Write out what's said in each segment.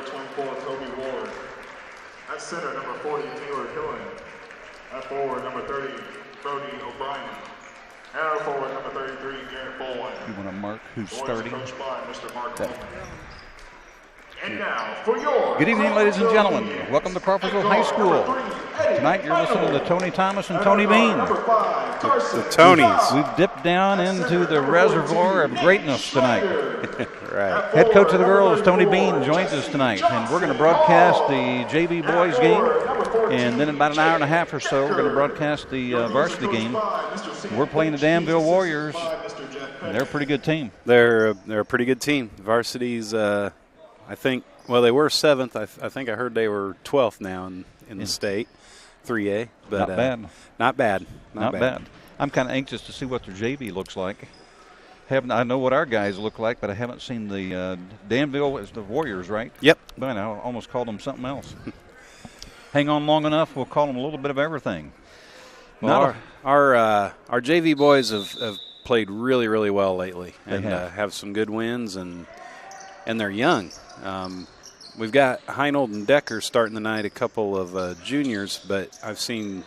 number 24, Toby Ward. At center, number 40, Taylor Killen. At forward, number 30, Brody O'Brien. And forward, number 33, Garrett Bowen. You want to mark who's starting? Coached by Mr. Mark Coleman. And now for your Good evening, ladies and gentlemen. Welcome to Crawfordsville High School. Tonight you're listening to Tony Thomas and Tony Bean. The Tonys. We've dipped down into the reservoir of greatness tonight. Right. Head coach of the girls, Tony Bean, joins us tonight, and we're going to broadcast the JV boys game, and then in about an hour and a half or so, we're going to broadcast the varsity game. We're playing the Danville Warriors, and they're a pretty good team. They're a pretty good team. Varsity's, I think, well, they were 7th. I think I heard they were 12th now in the state, 3A. But, not bad. Not bad. Not bad. I'm kind of anxious to see what their JV looks like. I know what our guys look like, but I haven't seen the Danville is the Warriors, right? Yep. But I almost called them something else. Hang on long enough, we'll call them a little bit of everything. Well, our JV boys have played really, really well lately, and have some good wins, and they're young. We've got Heinold and Decker starting the night, a couple of juniors, but I've seen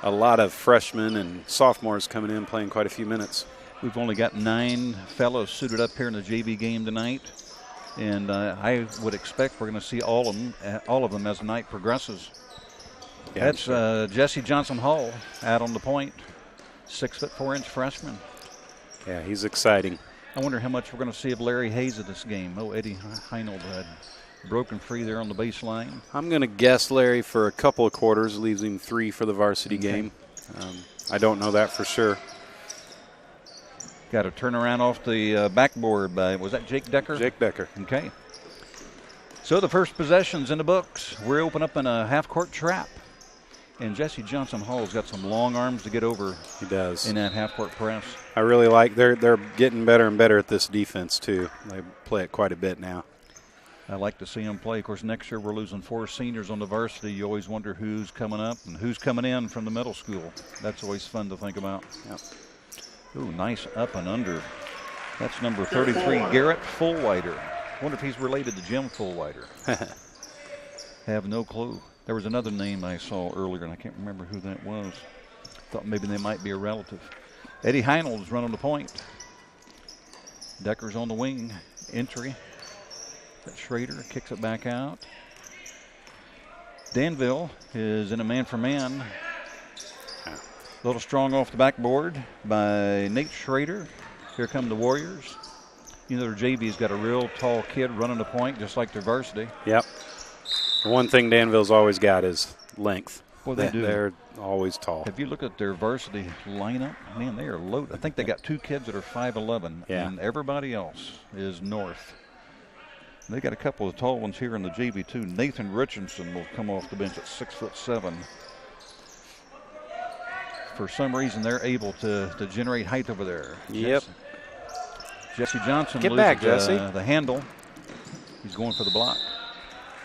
a lot of freshmen and sophomores coming in playing quite a few minutes. We've only got 9 fellows suited up here in the JV game tonight, and I would expect we're going to see all of them as the night progresses. Yeah, that's Jesse Johnson Hall out on the point, 6'4" freshman. Yeah, he's exciting. I wonder how much we're going to see of Larry Hayes at this game. Oh, Eddie Heinold had broken free there on the baseline. I'm going to guess Larry for a couple of quarters, leaves him 3 for the varsity game. I don't know that for sure. Got a turnaround off the backboard by, was that Jake Decker? Jake Decker. Okay. So the first possession's in the books. We're open up in a half-court trap. And Jesse Johnson Hall's got some long arms to get over. He does. In that half-court press. I really like, they're getting better and better at this defense too. They play it quite a bit now. I like to see them play. Of course, next year we're losing 4 seniors on the varsity. You always wonder who's coming up and who's coming in from the middle school. That's always fun to think about. Yep. Ooh, nice up and under. That's number 33, Garrett Fullwider. Wonder if he's related to Jim Fullwider. Have no clue. There was another name I saw earlier, and I can't remember who that was. Thought maybe they might be a relative. Eddie Heinold's running the point. Decker's on the wing. Entry. That Schrader kicks it back out. Danville is in a man-for-man. A little strong off the backboard by Nate Schrader. Here come the Warriors. You know, their JV's got a real tall kid running the point, just like their varsity. Yep. The one thing Danville's always got is length. Well, they do. They're always tall. If you look at their varsity lineup, man, they are loaded. I think they got 2 kids that are 5'11", and everybody else is north. They got a couple of tall ones here in the JV too. Nathan Richardson will come off the bench at 6'7". For some reason, they're able to generate height over there. Yep. Jesse Johnson Get loses back, Jesse. The handle. He's going for the block.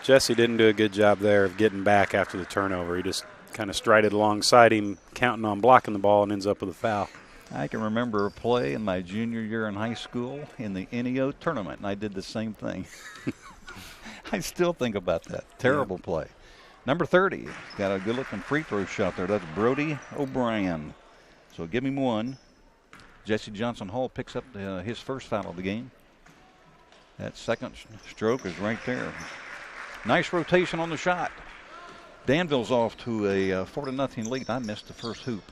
Jesse didn't do a good job there of getting back after the turnover. He just kind of strided alongside him, counting on blocking the ball, and ends up with a foul. I can remember a play in my junior year in high school in the NEO tournament, and I did the same thing. I still think about that. Terrible play. Number 30, got a good-looking free throw shot there. That's Brody O'Brien. So give him 1. Jesse Johnson Hall picks up his first foul of the game. That second stroke is right there. Nice rotation on the shot. Danville's off to a 4-0 lead. I missed the first hoop.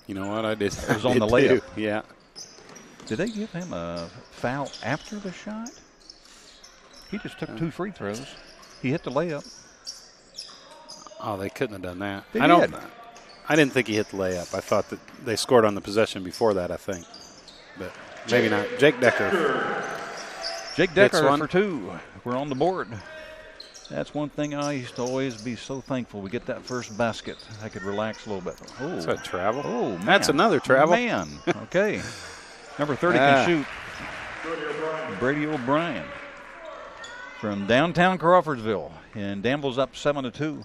You know what? I did. It was on the layup. Yeah. Did they give him a foul after the shot? He just took 2 free throws. He hit the layup. Oh, they couldn't have done that. They did. did. I didn't think he hit the layup. I thought that they scored on the possession before that, I think. But maybe not. Jake Decker. Jake Decker for 2. We're on the board. That's one thing I used to always be so thankful. We get that first basket. I could relax a little bit. Oh, that's a travel. Oh, man. That's another travel. Man, okay. Number 30 can shoot. Brady O'Brien from downtown Crawfordsville. And Danville's up 7-2.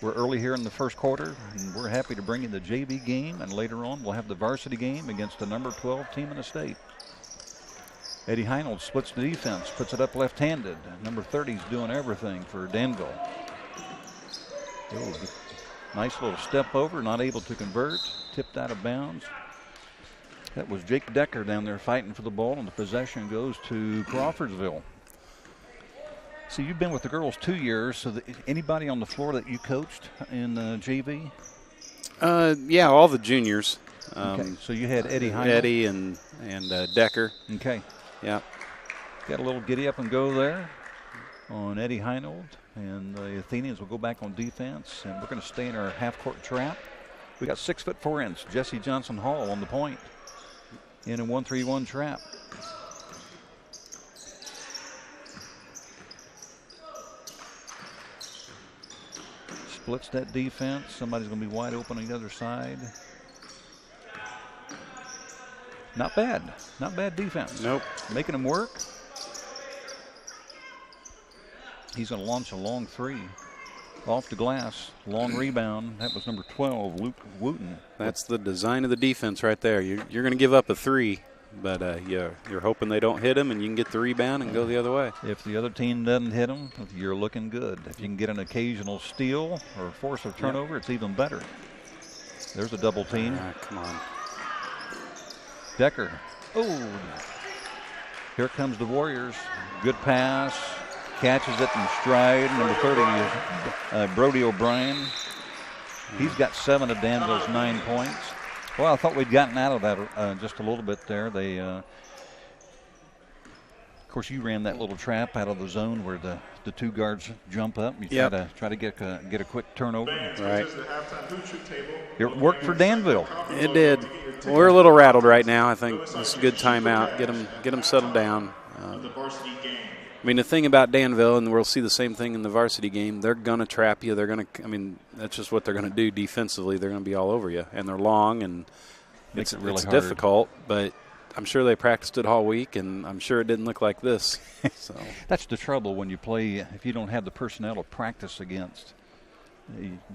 We're early here in the first quarter, and we're happy to bring you the JV game, and later on we'll have the varsity game against the number 12 team in the state. Eddie Heinold splits the defense, puts it up left-handed. Number 30 is doing everything for Danville. Oh, nice little step over, not able to convert, tipped out of bounds. That was Jake Decker down there fighting for the ball, and the possession goes to Crawfordsville. So you've been with the girls 2 years, so anybody on the floor that you coached in JV? Yeah, all the juniors. Okay, so you had Eddie Heinold. Eddie and Decker. Okay. Yeah. Got a little giddy up and go there on Eddie Heinold, and the Athenians will go back on defense, and we're going to stay in our half-court trap. We got 6'4" Jesse Johnson Hall on the point in a 1-3-1 trap. Splits that defense. Somebody's going to be wide open on the other side. Not bad. Not bad defense. Nope. Making him work. He's going to launch a long three off the glass. Long rebound. That was number 12, Luke Wooten. That's the design of the defense right there. You're going to give up a three, but you're hoping they don't hit him, and you can get the rebound and go the other way. If the other team doesn't hit him, you're looking good. If you can get an occasional steal or force a turnover, it's even better. There's a double team. Come on. Decker. Oh, here comes the Warriors. Good pass. Catches it in stride. Number 30, Brody O'Brien. He's got 7 of Danville's 9 points. Well, I thought we'd gotten out of that just a little bit there. They, of course, you ran that little trap out of the zone where the two guards jump up. You try to get a quick turnover. Right. It worked for Danville. It did. Well, we're a little rattled right now. I think it's a good timeout. Get them settled down. I mean, the thing about Danville, and we'll see the same thing in the varsity game, they're going to trap you. They're going to, I mean, that's just what they're going to do defensively. They're going to be all over you. And they're long, and it's difficult, but I'm sure they practiced it all week, and I'm sure it didn't look like this. So that's the trouble when you play, if you don't have the personnel to practice against.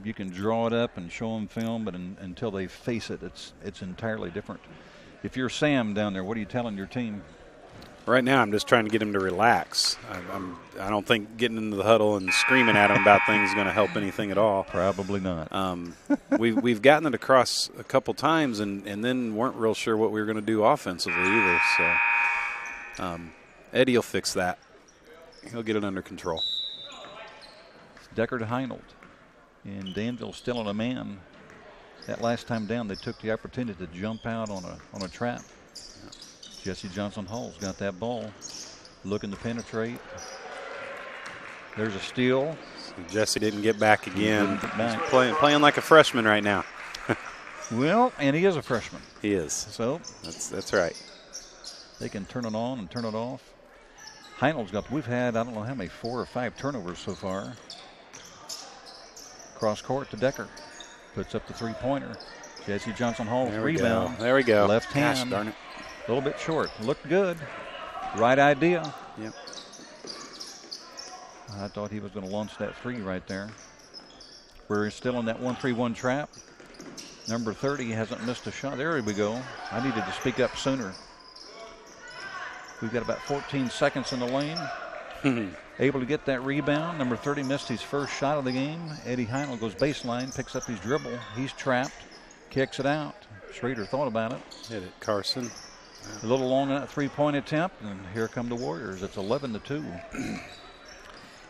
You can draw it up and show them film, but until they face it, it's entirely different. If you're Sam down there, what are you telling your team? Right now, I'm just trying to get him to relax. I don't think getting into the huddle and screaming at him about things is going to help anything at all. Probably not. We've gotten it across a couple times and then weren't real sure what we were going to do offensively either. So Eddie will fix that. He'll get it under control. Decker to Heinold. And Danville still on a man. That last time down, they took the opportunity to jump out on a trap. Jesse Johnson Hall's got that ball, looking to penetrate. There's a steal. So Jesse didn't get back again. He's playing like a freshman right now. Well, and he is a freshman. He is. So that's right. They can turn it on and turn it off. Heinold's we've had, I don't know how many, 4 or 5 turnovers so far. Cross court to Decker. Puts up the three-pointer. Jesse Johnson Hall rebound. There we go. Left hand. Gosh, darn it. A little bit short. Looked good. Right idea. Yep. I thought he was going to launch that three right there. We're still in that 1-3-1 trap. Number 30 hasn't missed a shot. There we go. I needed to speak up sooner. We've got about 14 seconds in the lane. Able to get that rebound. Number 30 missed his first shot of the game. Eddie Heinold goes baseline, picks up his dribble. He's trapped, kicks it out. Schrader thought about it. Hit it, Carson. A little long on that three-point attempt, and here come the Warriors. It's 11-2.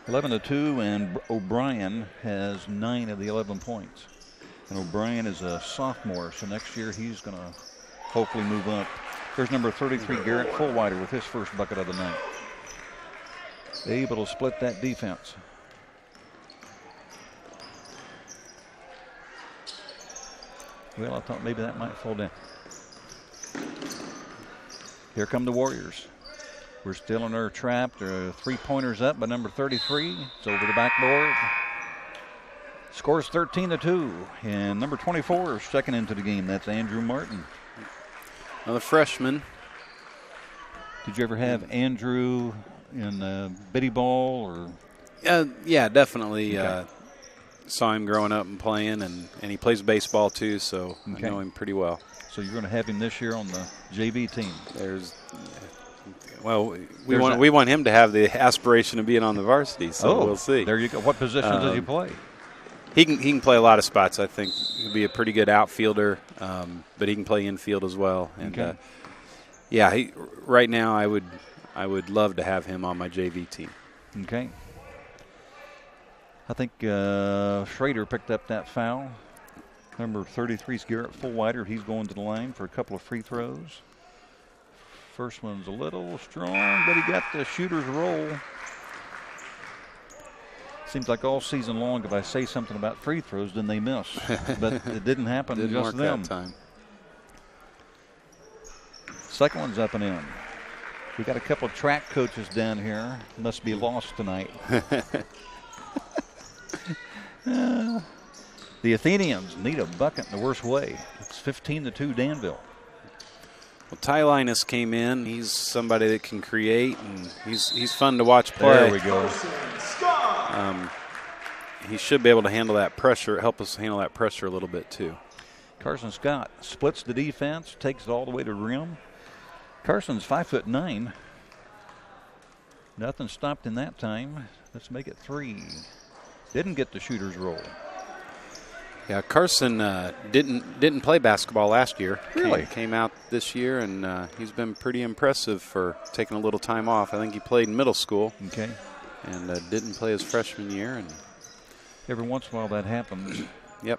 11-2, and O'Brien has 9 of the 11 points. And O'Brien is a sophomore, so next year he's going to hopefully move up. There's number 33, Garrett Fullwider, with his first bucket of the night. Able to split that defense. Well, I thought maybe that might fall down. Here come the Warriors. We're still in our trap. There are 3-pointers up by number 33. It's over the backboard. Scores 13-2. And number 24 is checking into the game. That's Andrew Martin. Another freshman. Did you ever have Andrew in Biddy Ball? Or? Yeah, definitely. Okay. Saw him growing up and playing, and he plays baseball too, so I know him pretty well. So you're going to have him this year on the JV team. There's Well, we want him to have the aspiration of being on the varsity, so we'll see. There you go. What position does he play? He can play a lot of spots. I think he'll be a pretty good outfielder, but he can play infield as well. And okay. Right now I would love to have him on my JV team. Okay. I think Schrader picked up that foul. Number 33 is Garrett Fullwider. He's going to the line for a couple of free throws. First one's a little strong, but he got the shooter's roll. Seems like all season long, if I say something about free throws, then they miss. But it didn't happen didn't just work them. That time. Second one's up and in. We got a couple of track coaches down here. Must be lost tonight. The Athenians need a bucket in the worst way. It's 15-2 Danville. Well, Ty Linus came in. He's somebody that can create, and he's fun to watch play. There we go. He should be able to handle that pressure, help us handle that pressure a little bit too. Carson Scott splits the defense, takes it all the way to the rim. Carson's 5'9". Nothing stopped in that time. Let's make it 3. Didn't get the shooter's roll. Yeah, Carson didn't play basketball last year. Really? Came out this year, and he's been pretty impressive for taking a little time off. I think he played in middle school. Okay. And didn't play his freshman year. And every once in a while that happens. Yep.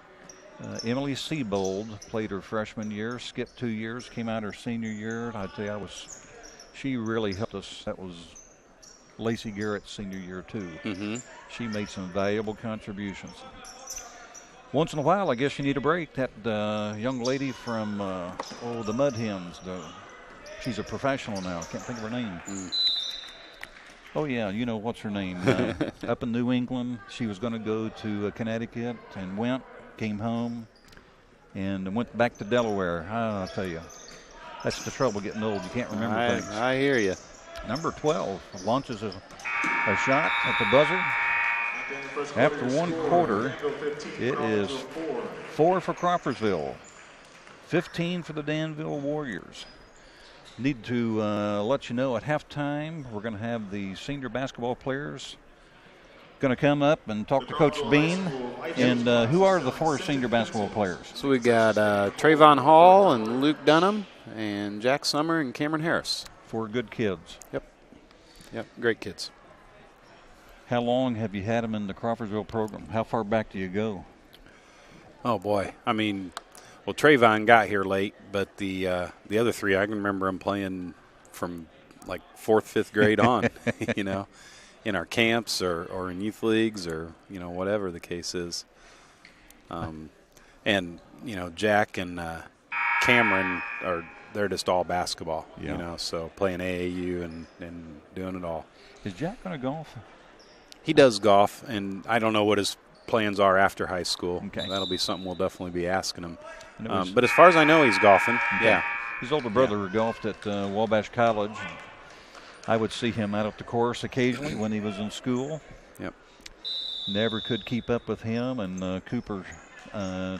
Emily Seabold played her freshman year, skipped 2 years, came out her senior year. I tell you, she really helped us. That was Lacey Garrett's senior year too. Mm-hmm. She made some valuable contributions. Once in a while, I guess you need a break. That young lady from the Mud Hens, she's a professional now. I can't think of her name. Oh, yeah, you know, what's her name? Up in New England, she was going to go to Connecticut and came home, and went back to Delaware. I'll tell you, that's the trouble getting old. You can't remember things. I hear you. Number 12 launches a shot at the buzzer. After one quarter, it is 4 for Crawfordsville, 15 for the Danville Warriors. Need to let you know at halftime, we're going to have the senior basketball players going to come up and talk to Coach Bean. And who are the 4 senior basketball players? So we got Trayvon Hall and Luke Dunham and Jack Summer and Cameron Harris. 4 good kids. Yep, great kids. How long have you had them in the Crawfordsville program? How far back do you go? Oh, boy. I mean, well, Trayvon got here late, but the other 3, I can remember them playing from like 4th, 5th grade on, you know, in our camps or in youth leagues or, you know, whatever the case is. And, you know, Jack and Cameron they're just all basketball, you know, so playing AAU and doing it all. Is Jack going to golf? He does golf, and I don't know what his plans are after high school. Okay. That'll be something we'll definitely be asking him. But as far as I know, he's golfing. Okay. Yeah. His older brother golfed at Wabash College. I would see him out at the course occasionally when he was in school. Yep. Never could keep up with him and Cooper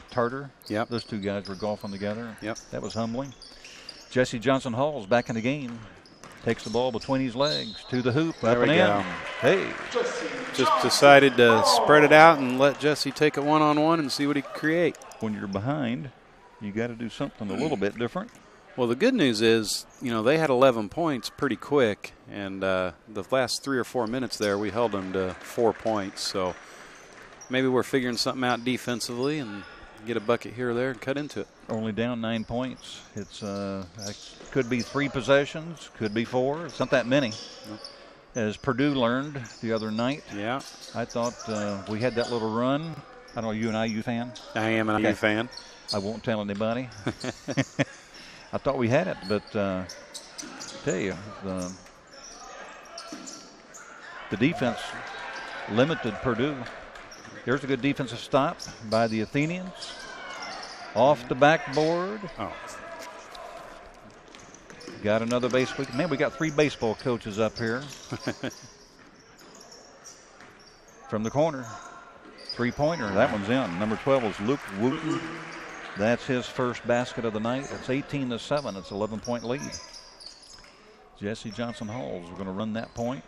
Tarter. Yep. Those 2 guys were golfing together. Yep. That was humbling. Jesse Johnson Hall's back in the game. Takes the ball between his legs to the hoop. There up we and go. in. Hey. Just decided to spread it out and let Jesse take it one-on-one and see what he can create. When you're behind, you got to do something a little bit different. Well, the good news is, you know, they had 11 points pretty quick, and the last 3 or 4 minutes there, we held them to 4 points. So maybe we're figuring something out defensively and get a bucket here or there and cut into it. Only down 9 points. It's could be 3 possessions, could be 4. It's not that many. As Purdue learned the other night. Yeah. I thought we had that little run. I don't know, you an IU fan? I am an IU fan. I won't tell anybody. I thought we had it, but tell you, the defense limited Purdue. There's a good defensive stop by the Athenians. Off the backboard. Oh. Got another baseball. Man, we got 3 baseball coaches up here. From the corner. 3-pointer. That one's in. Number 12 is Luke Wooten. That's his first basket of the night. It's 18-7. It's an 11-point lead. Jesse Johnson Halls are going to run that point.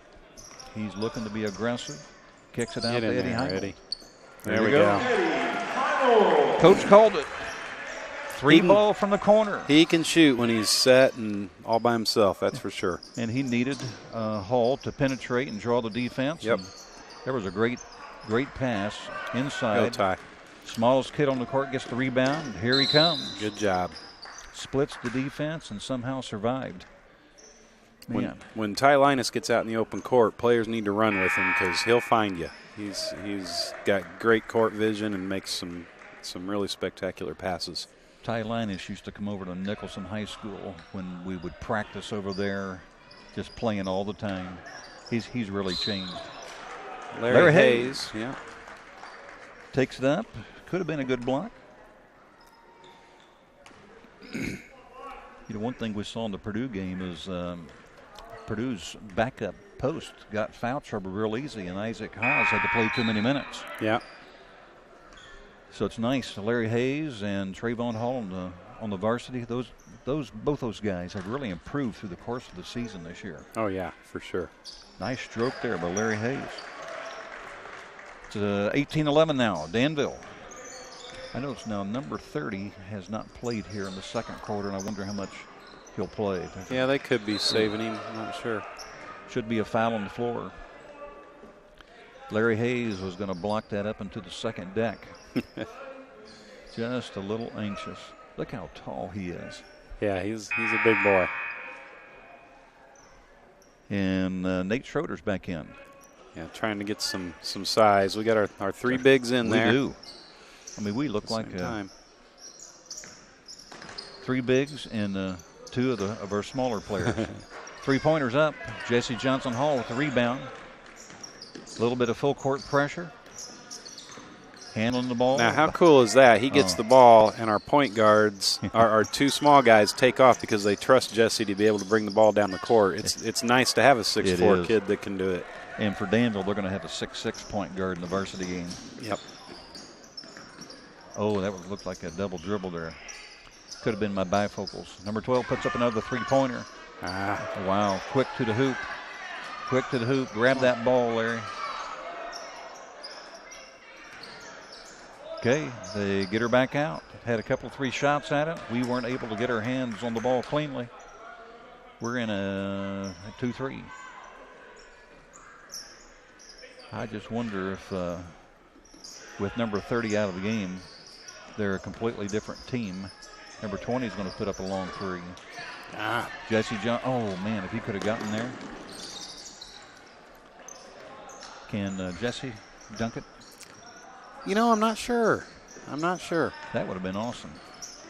He's looking to be aggressive. Kicks it out to Eddie Heimel. There we go. Coach called it. Three ball from the corner. He can shoot when he's set and all by himself, that's for sure. And he needed Hall to penetrate and draw the defense. Yep. There was a great pass inside. Go Ty. Smallest kid on the court gets the rebound. Here he comes. Good job. Splits the defense and somehow survived. When Ty Linus gets out in the open court, players need to run with him because he'll find you. He's got great court vision and makes some really spectacular passes. Ty Linus used to come over to Nicholson High School when we would practice over there, just playing all the time. He's really changed. Larry Hayes, yeah. Takes it up. Could have been a good block. One thing we saw in the Purdue game is Purdue's backup post got foul trouble real easy, and Isaac Haas had to play too many minutes. Yeah. So it's nice. Larry Hayes and Trayvon Hall on the varsity. Both those guys have really improved through the course of the season this year. Oh yeah, for sure. Nice stroke there by Larry Hayes. It's 18-11 now. Danville. I notice now number 30 has not played here in the second quarter, and I wonder how much he'll play. Yeah, they could be saving him. I'm not sure. Should be a foul on the floor. Larry Hayes was going to block that up into the second deck. Just a little anxious. Look how tall he is. Yeah, he's a big boy. And Nate Schroeder's back in. Yeah, trying to get some size. We got our three bigs in there. We do. I mean, we look like three bigs and two of our smaller players. 3-pointers up. Jesse Johnson Hall with the rebound. A little bit of full court pressure. Handling the ball. Now, how cool is that? He gets the ball, and our point guards, our two small guys, take off because they trust Jesse to be able to bring the ball down the court. It's nice to have a 6'4" kid that can do it. And for Danville, they're going to have a 6'6" point guard in the varsity game. Yep. Oh, that would look like a double dribble there. Could have been my bifocals. Number 12 puts up another 3-pointer. Wow. Quick to the hoop. Quick to the hoop. Grab that ball, Larry. Okay, they get her back out. Had a couple 3 shots at it. We weren't able to get our hands on the ball cleanly. We're in a 2-3. I just wonder if with number 30 out of the game, they're a completely different team. Number 20 is going to put up a long 3. Jesse John. Oh, man, if he could have gotten there. Can Jesse dunk it? I'm not sure. That would have been awesome.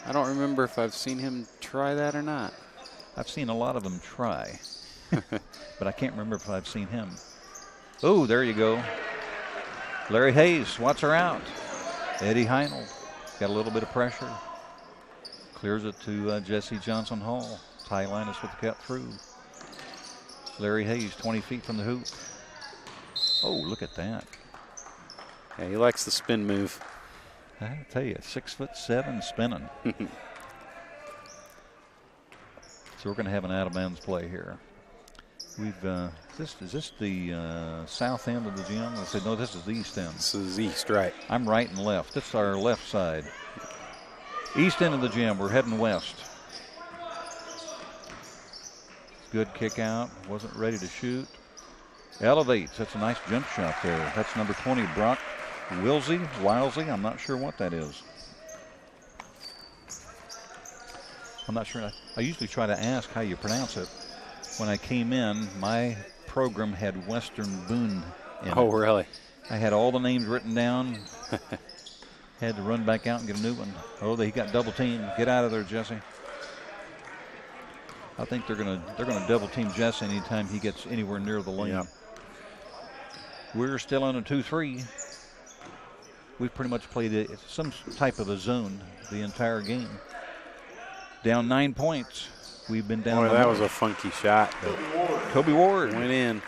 I don't remember if I've seen him try that or not. I've seen a lot of them try, but I can't remember if I've seen him. Oh, there you go. Larry Hayes swats her out. Eddie Heimel got a little bit of pressure. Clears it to Jesse Johnson Hall. Ty Linus with the cut through. Larry Hayes 20 feet from the hoop. Oh, look at that. Yeah, he likes the spin move. I tell you, 6'7" spinning. So we're going to have an out-of-bounds play here. We've is this the south end of the gym? I said, no, this is the east end. This is east, right. I'm right and left. This is our left side. East end of the gym. We're heading west. Good kick out. Wasn't ready to shoot. Elevates. That's a nice jump shot there. That's number 20, Brock Wilsey. I'm not sure what that is. I'm not sure. I usually try to ask how you pronounce it. When I came in, my program had Western Boone in it. Oh, really? I had all the names written down. Had to run back out and get a new one. Oh, he got double teamed. Get out of there, Jesse. I think they're gonna double team Jesse anytime he gets anywhere near the lane. Yep. We're still on a 2-3. We've pretty much played some type of a zone the entire game. Down 9 points. We've been down. Boy, that was a funky shot. Kobe Ward went in.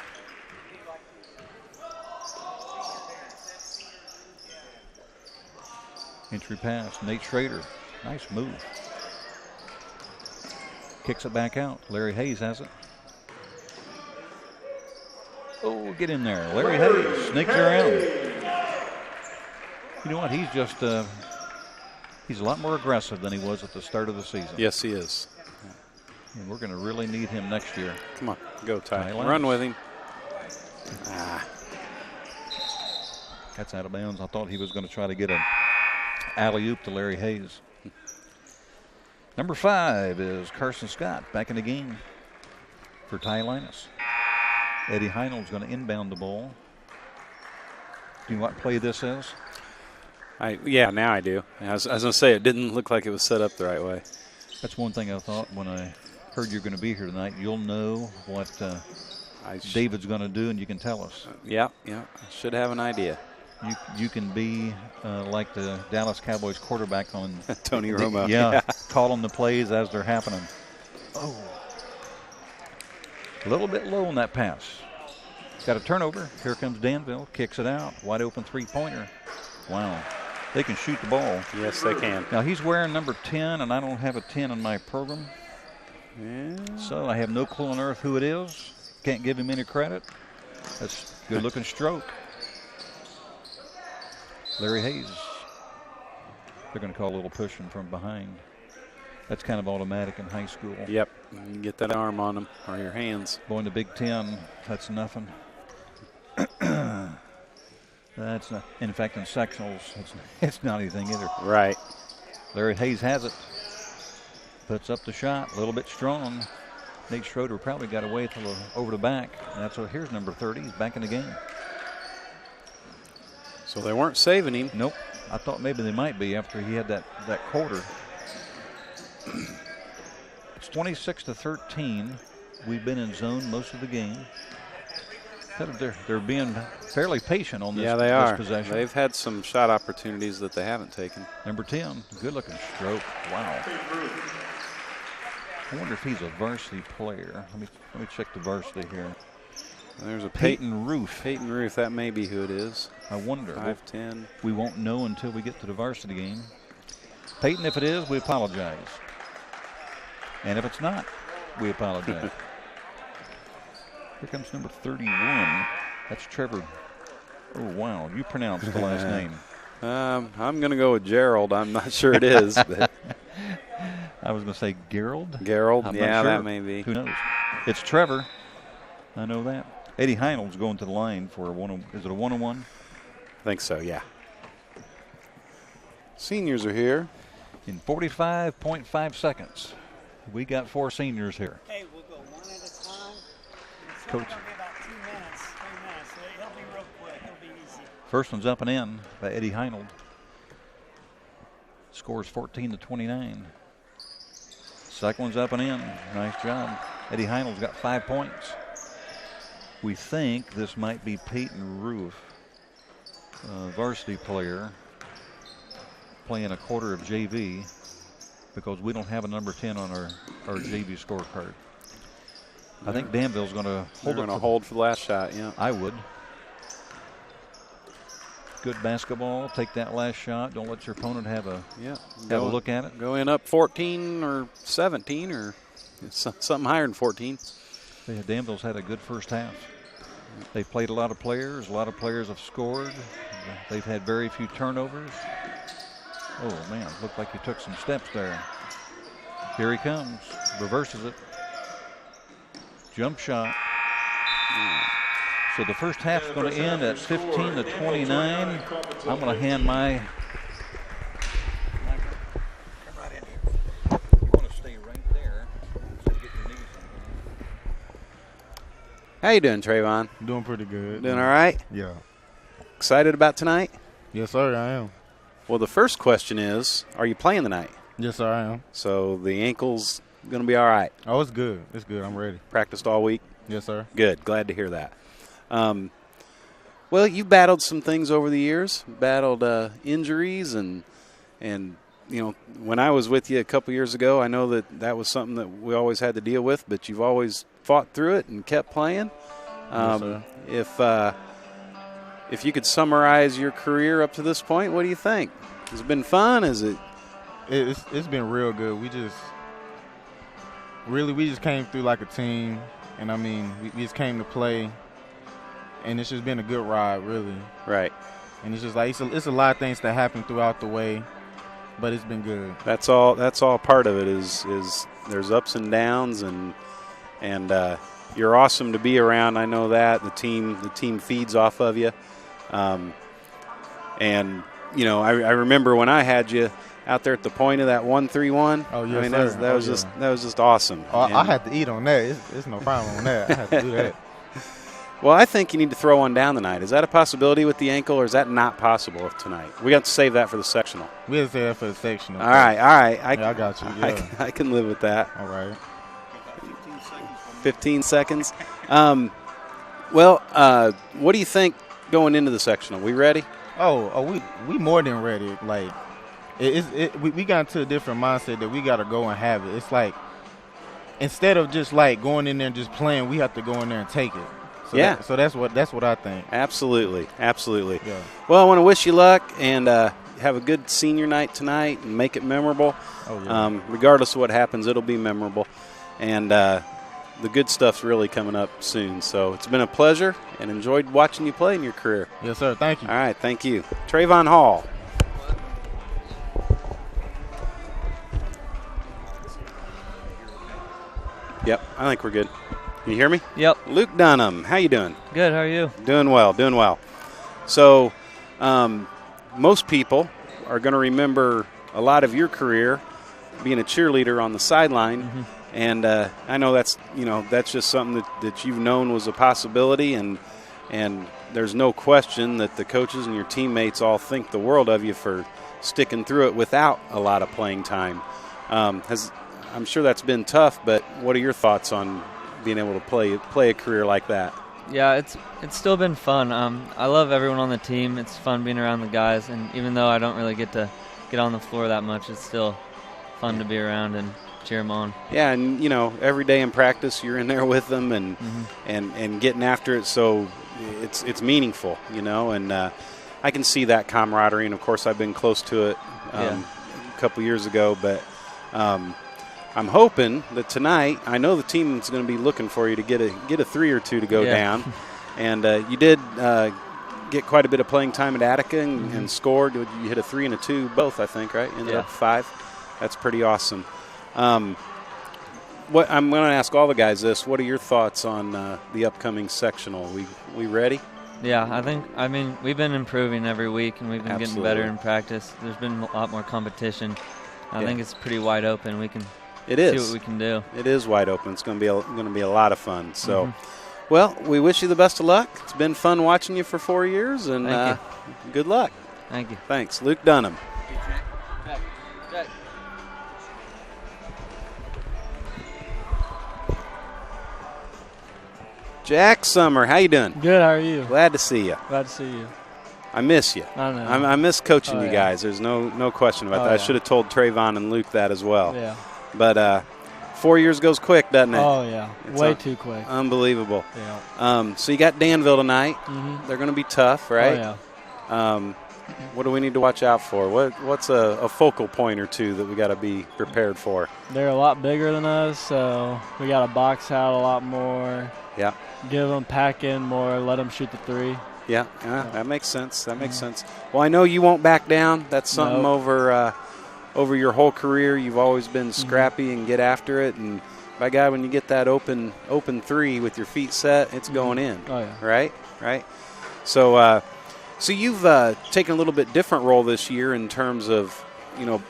Entry pass. Nate Schrader. Nice move. Kicks it back out. Larry Hayes has it. Oh, get in there. Larry Hayes sneaks around. You know what? He's just he's a lot more aggressive than he was at the start of the season. Yes, he is. And we're going to really need him next year. Come on, go, Ty. Ty Run with him. That's out of bounds. I thought he was going to try to get an alley-oop to Larry Hayes. Number 5 is Carson Scott back in the game for Ty Linus. Eddie Heinel's going to inbound the ball. Do you know what play this is? Yeah, now I do. I was going to say it didn't look like it was set up the right way. That's one thing I thought when I heard you're going to be here tonight. You'll know what David's going to do, and you can tell us. Yeah, I should have an idea. You can be like the Dallas Cowboys quarterback on Tony Romo. Yeah, calling the plays as they're happening. Oh, a little bit low on that pass. Got a turnover. Here comes Danville, kicks it out. Wide open three-pointer. Wow, they can shoot the ball. Yes, they can. Now he's wearing number 10, and I don't have a 10 in my program. Yeah. So I have no clue on earth who it is. Can't give him any credit. That's a good-looking stroke. Larry Hayes. They're going to call a little pushing from behind. That's kind of automatic in high school. Yep. You get that arm on them or your hands. Going to Big Ten, that's nothing. That's not. In fact, in sectionals, it's not anything either. Right. Larry Hayes has it. Puts up the shot, a little bit strong. Nate Schroeder probably got away over the back. And that's what. Here's number 30. He's back in the game. So they weren't saving him. Nope. I thought maybe they might be after he had that quarter. It's 26-13. We've been in zone most of the game. They're being fairly patient on this, yeah, they are. This possession. They've had some shot opportunities that they haven't taken. Number 10, good-looking stroke. Wow. I wonder if he's a varsity player. Let me check the varsity here. There's a Peyton Roof. Peyton Roof, that may be who it is. I wonder. 5'10". We won't know until we get to the varsity game. Peyton, if it is, we apologize. And if it's not, we apologize. Here comes number 31. That's Trevor. Oh, wow. You pronounced the last name. I'm going to go with Gerald. I'm not sure it is. But I was going to say Gerald. Gerald, I'm yeah, not sure. that may be. Who knows? It's Trevor. I know that. Eddie Heinel's going to the line for is it a one-on-one? I think so, yeah. Seniors are here. In 45.5 seconds. We got 4 seniors here. Hey, we'll go one at a time. It's Coach. going to be about 2 minutes, 3 minutes. So it'll be real quick. It'll be easy. First one's up and in by Eddie Heinel. Scores 14-29. Second one's up and in. Nice job. Eddie Heinel's got 5 points. We think this might be Peyton Roof, varsity player, playing a quarter of JV because we don't have a number 10 on our JV scorecard. I think Danville's going to hold for the last shot, yeah. I would. Good basketball. Take that last shot. Don't let your opponent have a look at it. Go in up 14 or 17 or something higher than 14. Danville's had a good first half. They've played a lot of players. A lot of players have scored. They've had very few turnovers. Oh, man, looked like he took some steps there. Here he comes. Reverses it. Jump shot. So the first half's going to end at 15-29. I'm going to hand my... Come right in here. You want to stay right there. So get your knees on. How you doing, Trayvon? Doing pretty good. Doing all right? Yeah. Excited about tonight? Yes, sir, I am. Well, the first question is, are you playing tonight? Yes, sir, I am. So the ankle's going to be all right? Oh, it's good. It's good. I'm ready. Practiced all week? Yes, sir. Good. Glad to hear that. Well, you've battled some things over the years, battled injuries, and you know, when I was with you a couple years ago, I know that was something that we always had to deal with, but you've always fought through it and kept playing. Yes, sir. If you could summarize your career up to this point, what do you think? Has it been fun? Is it? It's been real good. We just came through like a team, and I mean, we just came to play, and it's just been a good ride, really. Right. And it's just like it's a lot of things that happen throughout the way, but it's been good. That's all part of it is there's ups and downs, and you're awesome to be around. I know that the team feeds off of you, and you know I remember when I had you out there at the point of that 1-3-1. Oh yes, I mean sir. that was just awesome. Oh, I had to eat on that. It's no problem on that. I had to do that. Well, I think you need to throw one down tonight. Is that a possibility with the ankle, or is that not possible tonight? We got to save that for the sectional. We have to save that for the sectional. All right. I got you. Yeah. I can live with that. All right. 15 seconds. Well, what do you think going into the sectional? We ready? We more than ready. Like, we got into a different mindset that we got to go and have it. It's like, instead of just like going in there and just playing, we have to go in there and take it. So yeah. That's what I think. Absolutely. Yeah. Well, I want to wish you luck and have a good senior night tonight and make it memorable. Oh, yeah. Regardless of what happens, it'll be memorable. And the good stuff's really coming up soon. So it's been a pleasure and enjoyed watching you play in your career. Yes, sir. Thank you. All right. Thank you. Trayvon Hall. Yep. I think we're good. Can you hear me? Yep. Luke Dunham. How you doing? Good. How are you? Doing well. So most people are going to remember a lot of your career being a cheerleader on the sideline. Mm-hmm. And I know that's just something that you've known was a possibility, and there's no question that the coaches and your teammates all think the world of you for sticking through it without a lot of playing time. I'm sure that's been tough, but what are your thoughts on being able to play a career like that? Yeah, it's still been fun. I love everyone on the team. It's fun being around the guys, and even though I don't really get to get on the floor that much, it's still fun to be around and cheer them on. Yeah, and every day in practice you're in there with them and and getting after it, so it's meaningful, and I can see that camaraderie. And of course I've been close to it a couple years ago, but I'm hoping that tonight, I know the team's going to be looking for you to get a three or two to go down, and you did get quite a bit of playing time at Attica and scored. You hit a 3 and a 2 both, I think, right? Ended up 5. That's pretty awesome. What I'm going to ask all the guys this: what are your thoughts on the upcoming sectional? We ready? Yeah, I mean we've been improving every week, and we've been getting better in practice. There's been a lot more competition. I think it's pretty wide open. We can see what we can do. It is wide open. It's going to be a lot of fun. So, well, we wish you the best of luck. It's been fun watching you for 4 years, and good luck. Thank you. Thanks, Luke Dunham. Jack. Jack Summer, how you doing? Good, how are you? Glad to see you. Glad to see you. I miss you. I know. I miss coaching you guys. There's no question about that. I should have told Trayvon and Luke that as well. Yeah. But 4 years goes quick, doesn't it? Oh, yeah. Way too quick. Unbelievable. Yeah. So you got Danville tonight. They're going to be tough, right? Oh, yeah. What do we need to watch out for? What's a focal point or two that we got to be prepared for? They're a lot bigger than us, so we got to box out a lot more. Yeah. Give them, pack in more, let them shoot the three. Yeah, that makes sense. That makes sense. Well, I know you won't back down. That's something over your whole career. You've always been scrappy and get after it. And by God, when you get that open three with your feet set, it's going in. Oh yeah. Right. So, so you've taken a little bit different role this year in terms of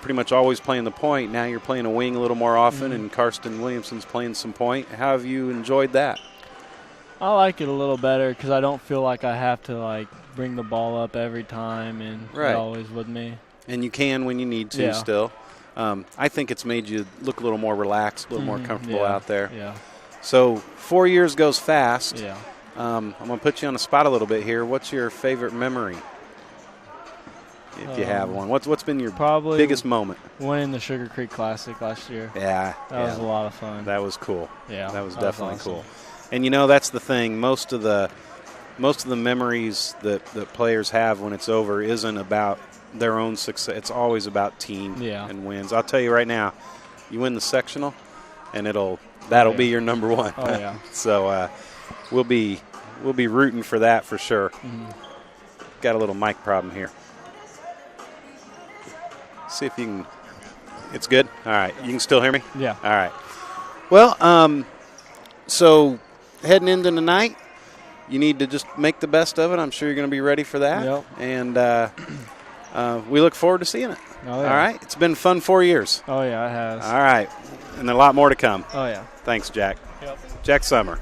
pretty much always playing the point. Now you're playing a wing a little more often, and Karsten Williamson's playing some point. How have you enjoyed that? I like it a little better because I don't feel like I have to bring the ball up every time and it's always with me. And you can when you need to still. I think it's made you look a little more relaxed, a little more comfortable out there. Yeah. So 4 years goes fast. Yeah. I'm going to put you on the spot a little bit here. What's your favorite memory, if you have one? What's been your biggest moment? Winning the Sugar Creek Classic last year. Yeah. That was a lot of fun. That was cool. Yeah. That was definitely awesome. cool. And that's the thing. Most of the memories that players have when it's over isn't about their own success. It's always about team and wins. I'll tell you right now, you win the sectional, and that'll be your number one. Oh yeah. So we'll be we'll be rooting for that for sure. Got a little mic problem here. See if you can. It's good? All right. You can still hear me? Yeah. All right. Well, so heading into tonight, you need to just make the best of it. I'm sure you're going to be ready for that. Yep. And we look forward to seeing it. Oh, yeah. All right. It's been fun 4 years. Oh, yeah, it has. All right. And a lot more to come. Oh, yeah. Thanks, Jack. Yep. Jack Summer.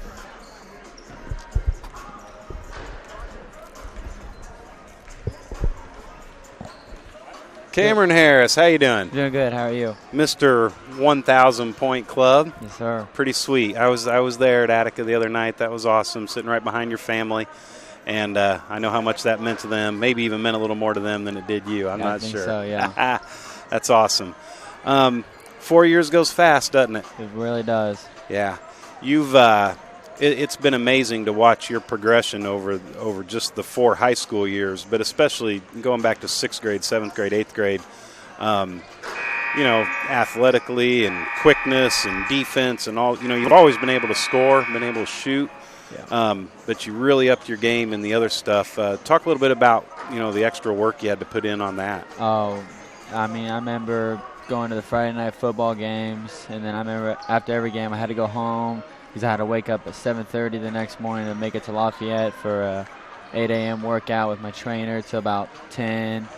Cameron Harris, how you doing? Doing good. How are you? Mr. 1,000 Point Club. Yes, sir. Pretty sweet. I was there at Attica the other night. That was awesome, sitting right behind your family. And I know how much that meant to them. Maybe even meant a little more to them than it did you. I'm not sure. I think so, yeah. That's awesome. 4 years goes fast, doesn't it? It really does. Yeah. You've it's been amazing to watch your progression over just the 4 high school years, but especially going back to 6th grade, 7th grade, 8th grade. Athletically and quickness and defense and all. You've always been able to score, been able to shoot. Yeah. But you really upped your game and the other stuff. Talk a little bit about the extra work you had to put in on that. Oh, I remember going to the Friday night football games, and then I remember after every game I had to go home because I had to wake up at 7:30 the next morning to make it to Lafayette for a 8 a.m. workout with my trainer till about 10.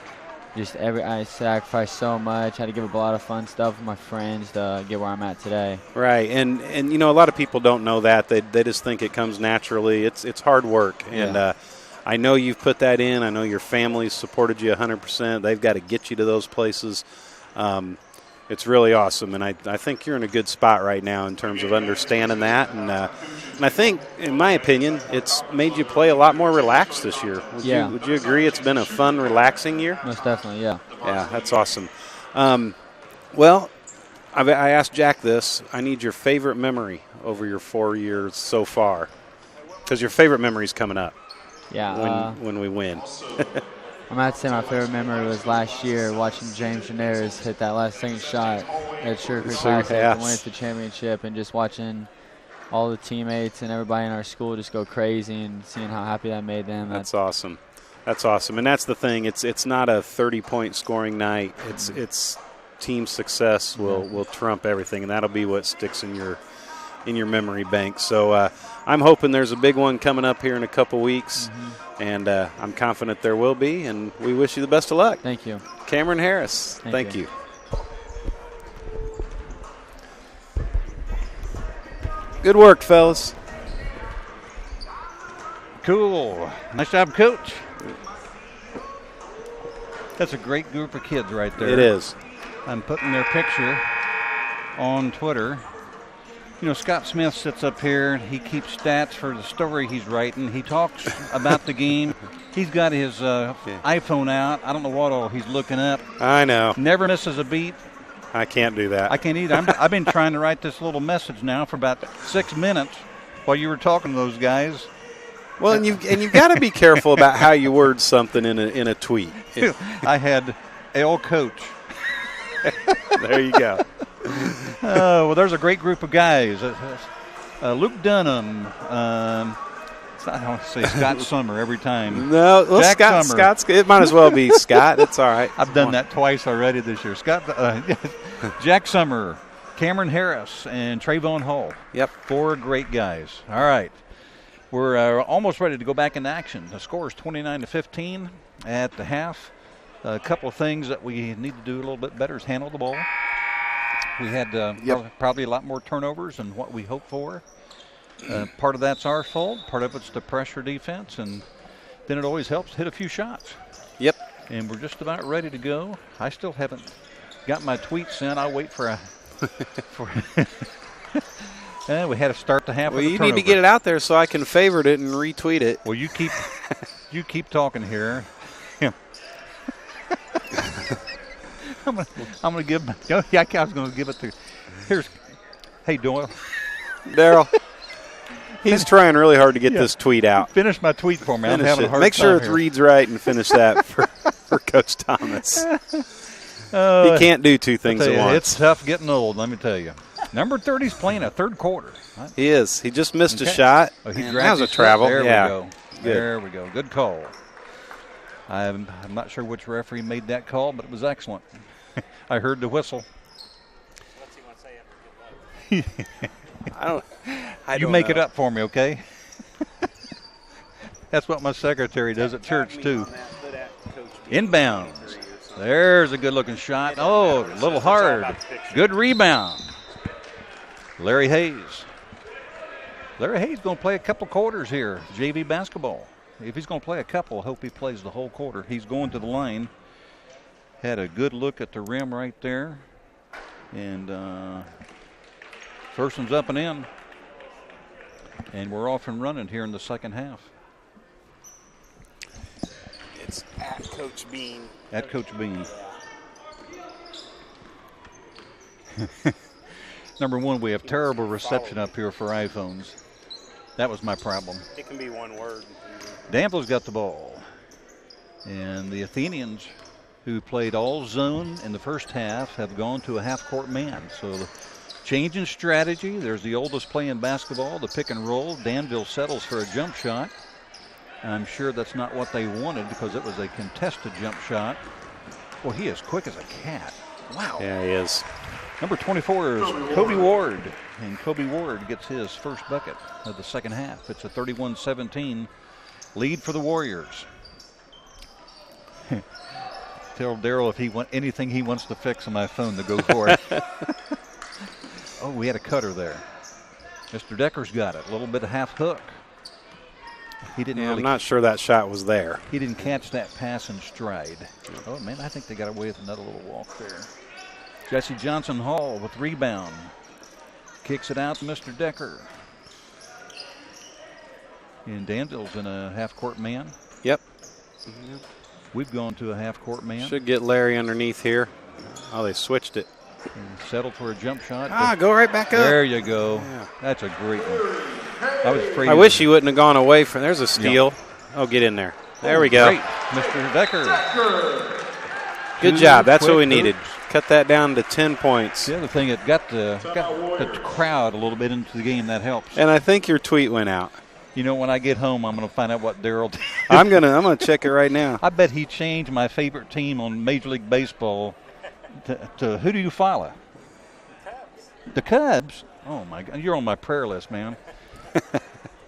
I sacrificed so much. Had to give up a lot of fun stuff with my friends to get where I'm at today. Right, and a lot of people don't know that. They just think it comes naturally. It's hard work, and I know you've put that in. I know your family's supported you 100%. They've got to get you to those places. It's really awesome, and I think you're in a good spot right now in terms of understanding that. And I think, in my opinion, it's made you play a lot more relaxed this year. Would you agree it's been a fun, relaxing year? Most definitely, yeah. Yeah, that's awesome. Well, I asked Jack this. I need your favorite memory over your 4 years so far, because your favorite memory's coming up. Yeah. When we win. I'm going to have to say my favorite memory was last year watching James Ramirez hit that last second shot at Sugar Creek Classic to win the championship, and just watching all the teammates and everybody in our school just go crazy and seeing how happy that made them. That's awesome. That's awesome. And that's the thing. It's not a 30-point scoring night. It's team success will trump everything, and that'll be what sticks in your memory bank. So I'm hoping there's a big one coming up here in a couple weeks. And I'm confident there will be, and we wish you the best of luck. Thank you. Cameron Harris, thank you. Good work, fellas. Cool. Nice job, Coach. That's a great group of kids right there. It is. I'm putting their picture on Twitter. Scott Smith sits up here. He keeps stats for the story he's writing. He talks about the game. He's got his iPhone out. I don't know what all he's looking up. I know. Never misses a beat. I can't do that. I can't either. I've been trying to write this little message now for about 6 minutes while you were talking to those guys. Well, and you've got to be careful about how you word something in a tweet. I had L Coach. There you go. Well, there's a great group of guys. Luke Dunham. I don't say Scott Summer every time. No, well, Jack Scott's. It might as well be Scott. It's all right. I've done that twice already this year. Jack Summer, Cameron Harris, and Trayvon Hall. Yep. 4 great guys. All right. We're almost ready to go back into action. The score is 29-15 at the half. A couple of things that we need to do a little bit better is handle the ball. We had probably a lot more turnovers than what we hoped for. Part of that's our fault. Part of it's the pressure defense. And then it always helps hit a few shots. Yep. And we're just about ready to go. I still haven't got my tweets in. I'll wait for we had to start the half. Well, you need to get it out there so I can favorite it and retweet it. Well, you keep talking here. I'm gonna give. I was gonna give it to. Hey Doyle. Daryl. He's trying really hard to get this tweet out. Finish my tweet for me. I'm having a hard Make time sure it here. reads right and finish that for Coach Thomas. He can't do two things at once. It's tough getting old, let me tell you. Number 30's playing a third quarter. He is. He just missed a shot. Oh, he that dragged was a travel. There yeah. we go. Good. There we go. Good call. I'm not sure which referee made that call, but it was excellent. I heard the whistle. What's he want to say after I You don't make know. it up for me, okay? That's what my secretary does at church, too. Inbounds. There's a good-looking shot. Oh, a little hard. Good rebound. Larry Hayes. Larry Hayes going to play a couple quarters here, JV basketball. If he's going to play a couple, I hope he plays the whole quarter. He's going to the line. Had a good look at the rim right there. And first one's up and in. And we're off and running here in the second half. It's at Coach Bean. At Coach Bean. Number one, we have terrible reception up here for iPhones. That was my problem. It can be one word. Danville's got the ball. And the Athenians, who played all zone in the first half, have gone to a half-court man. So the change in strategy. There's the oldest play in basketball, the pick and roll. Danville settles for a jump shot. I'm sure that's not what they wanted because it was a contested jump shot. Well, he is quick as a cat. Wow. Yeah, he is. Number 24 is Kobe Ward, and Kobe Ward gets his first bucket of the second half. It's a 31-17 lead for the Warriors. Tell Daryl if he wants anything he wants to fix on my phone to go for it. Oh, we had a cutter there. Mr. Decker's got it. A little bit of half hook. He didn't. Yeah, really, I'm not sure that shot was there. He didn't catch that pass in stride. Oh man, I think they got away with another little walk there. Jesse Johnson Hall with rebound. Kicks it out to Mr. Decker. And Danville's in a half-court man. Yep. We've gone to a half-court man. Should get Larry underneath here. Oh, they switched it. And settled for a jump shot. Go right back up. There you go. Yeah. That's a great one. I was afraid. I wish he wouldn't have gone away from. There's a steal. Yeah. Oh, get in there. There we go. Great, Mr. Decker. Good job. That's what we needed. Cut that down to 10 points. The other thing, it got the crowd a little bit into the game. That helps. And I think your tweet went out. You know, when I get home, I'm going to find out what Daryl did. I'm gonna check it right now. I bet he changed my favorite team on Major League Baseball to who do you follow? The Cubs. Oh my God, you're on my prayer list, man.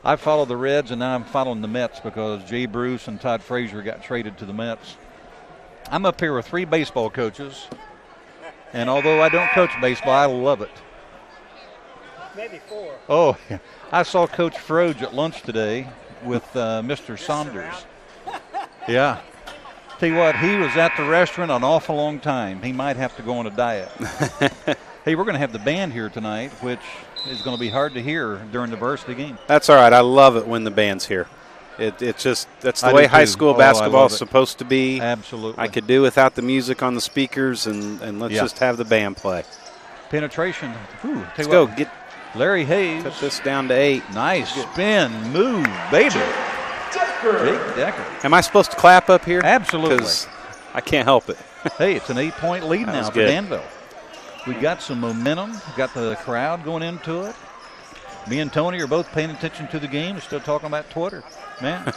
I follow the Reds, and now I'm following the Mets because Jay Bruce and Todd Frazier got traded to the Mets. I'm up here with 3 baseball coaches, and although I don't coach baseball, I love it. Maybe 4. Oh, I saw Coach Froge at lunch today with Mr. Saunders. Yeah. Tell you what, he was at the restaurant an awful long time. He might have to go on a diet. Hey, we're going to have the band here tonight, which is going to be hard to hear during the varsity game. That's all right. I love it when the band's here. It's just that's the way high school basketball is supposed to be. Absolutely. I could do without the music on the speakers, and let's just have the band play. Penetration. Ooh, let's go. Get Larry Hayes. Cut this down to 8. Nice spin, move, baby. Jake Decker. Am I supposed to clap up here? Absolutely. Because I can't help it. Hey, it's an 8-point lead now for Danville. We got some momentum. Got the crowd going into it. Me and Tony are both paying attention to the game. We're still talking about Twitter. Man,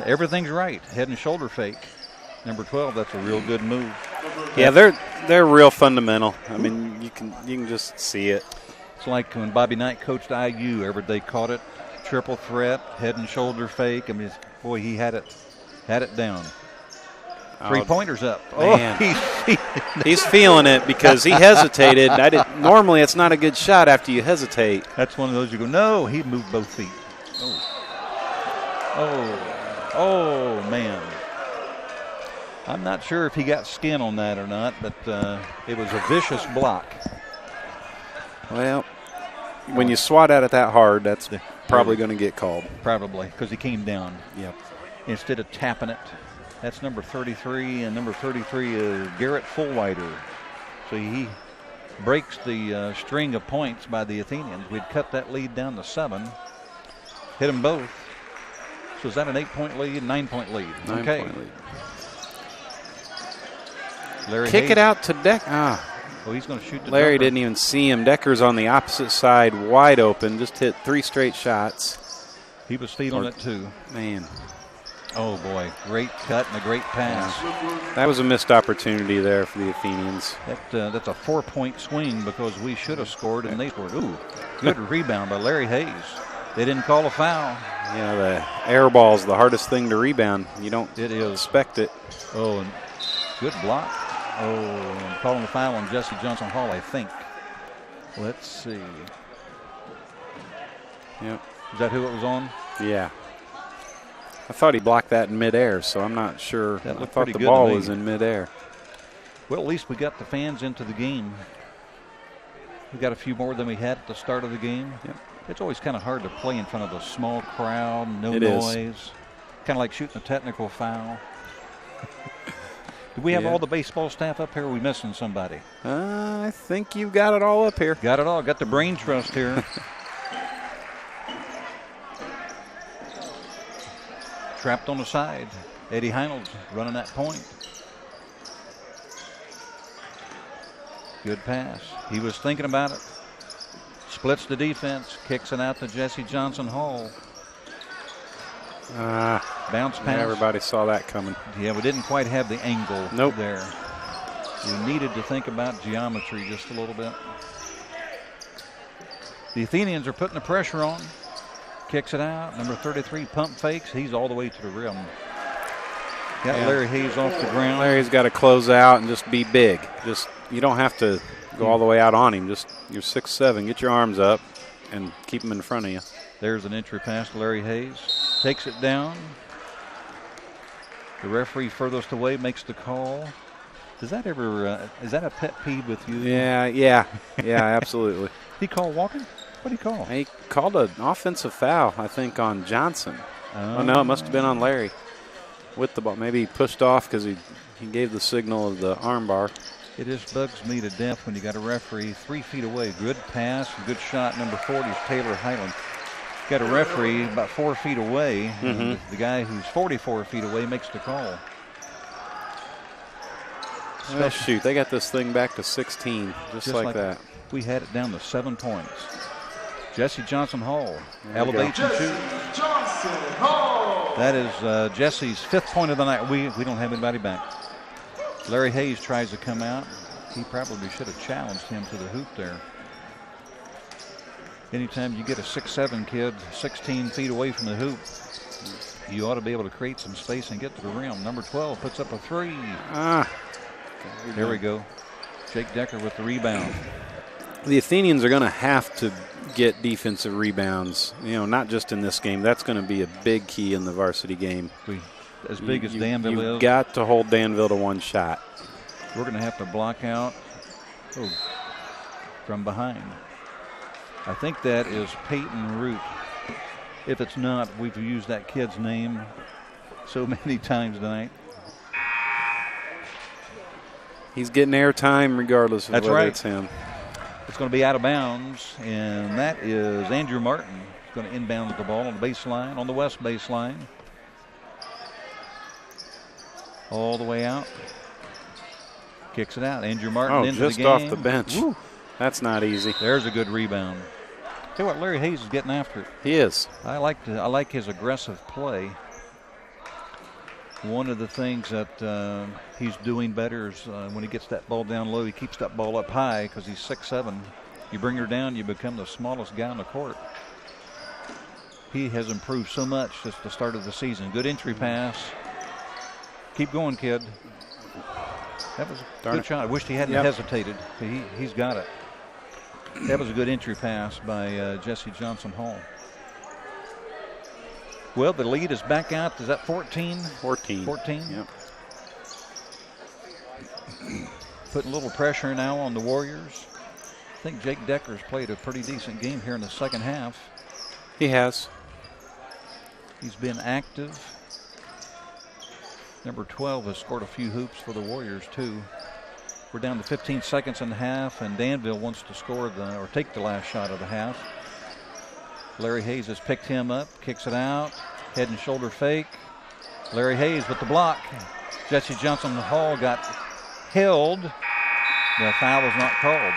everything's right. Head and shoulder fake. Number 12, that's a real good move. Yeah, they're real fundamental. I mean, you can just see it. It's like when Bobby Knight coached IU. They caught it, triple threat, head and shoulder fake. I mean, boy, he had it down. 3-pointers up. Man. Oh, he's feeling it because he hesitated. Normally, it's not a good shot after you hesitate. That's one of those you go, no, he moved both feet. Oh, man. I'm not sure if he got skin on that or not, but it was a vicious block. Well, when you swat at it that hard, that's probably going to get called. Probably, because he came down. Yep. Instead of tapping it. That's number 33, and number 33 is Garrett Fullwider. So he breaks the string of points by the Athenians. We'd cut that lead down to 7. Hit them both. So is that an 8-point lead, 9-point lead? 9-point lead. Larry Kick Hayes. it out to Deck. Oh, he's going to shoot the Larry jumper. didn't even see him. Decker's on the opposite side, wide open, just hit 3 straight shots. He was feeling it too. Man. Oh, boy. Great cut and a great pass. Yeah. That was a missed opportunity there for the Athenians. That's a 4-point swing because we should have scored and they scored. Ooh, good rebound by Larry Hayes. They didn't call a foul. Yeah, the air ball's the hardest thing to rebound. You don't expect it. Oh, and good block. Oh, and calling the foul on Jesse Johnson Hall, I think. Let's see. Yep. Is that who it was on? Yeah. I thought he blocked that in midair, so I'm not sure. That I looked thought pretty the good ball to me. was in midair. Well, at least we got the fans into the game. We got a few more than we had at the start of the game. Yep. It's always kind of hard to play in front of a small crowd, no It noise. is. Kind of like shooting a technical foul. Do we have all the baseball staff up here, or are we missing somebody? I think you've got it all up here. Got it all. Got the brain trust here. Trapped on the side. Eddie Heinolds running that point. Good pass. He was thinking about it. Splits the defense. Kicks it out to Jesse Johnson Hall. Bounce pass. Everybody saw that coming. Yeah, we didn't quite have the angle Nope. there. We needed to think about geometry just a little bit. The Athenians are putting the pressure on. Kicks it out. Number 33, pump fakes. He's all the way to the rim. Got Larry Hayes off the ground. Larry's got to close out and just be big. You don't have to go all the way out on him. Just you're 6'7". Get your arms up and keep him in front of you. There's an entry pass to Larry Hayes. Takes it down. The referee furthest away makes the call. Does that ever, is that a pet peeve with you? Yeah, absolutely. He called walking? What did he call? He called an offensive foul, I think, on Johnson. Oh, no, it must have been on Larry with the ball. Maybe he pushed off because he gave the signal of the arm bar. It just bugs me to death when you got a referee 3 feet away. Good pass, good shot. Number 40 is Taylor Highland. Got a referee about 4 feet away. And the guy who's 44 feet away makes the call. Well, shoot, they got this thing back to 16, just like that. We had it down to 7 points. Jesse Johnson Hall elevates and shoots. That is Jesse's 5th point of the night. We don't have anybody back. Larry Hayes tries to come out. He probably should have challenged him to the hoop there. Anytime you get a 6'7" kid 16 feet away from the hoop, you ought to be able to create some space and get to the rim. Number 12 puts up a 3. There we go. Jake Decker with the rebound. The Athenians are going to have to get defensive rebounds, not just in this game. That's going to be a big key in the varsity game. As big as Danville is. You've got to hold Danville to 1 shot. We're going to have to block out from behind. I think that is Peyton Root. If it's not, we've used that kid's name so many times tonight. He's getting airtime regardless of whether it's him. It's going to be out of bounds, and that is Andrew Martin. He's going to inbound the ball on the baseline, on the west baseline. All the way out. Kicks it out. Andrew Martin into just the game. Off the bench. Woo. That's not easy. There's a good rebound. Tell you what, Larry Hayes is getting after it. He is. I like his aggressive play. One of the things that he's doing better is when he gets that ball down low, he keeps that ball up high because he's 6'7". You bring her down, you become the smallest guy on the court. He has improved so much since the start of the season. Good entry pass. Keep going, kid. That was a good shot. I wished he hadn't hesitated. He's got it. That was a good entry pass by Jesse Johnson Hall. Well, the lead is back out. Is that 14? 14. 14? Yep. Putting a little pressure now on the Warriors. I think Jake Decker's played a pretty decent game here in the second half. He has. He's been active. Number 12 has scored a few hoops for the Warriors, too. We're down to 15 seconds in the half, and Danville wants to score or take the last shot of the half. Larry Hayes has picked him up, kicks it out, head and shoulder fake. Larry Hayes with the block. Jesse Johnson Hall got held. The foul was not called.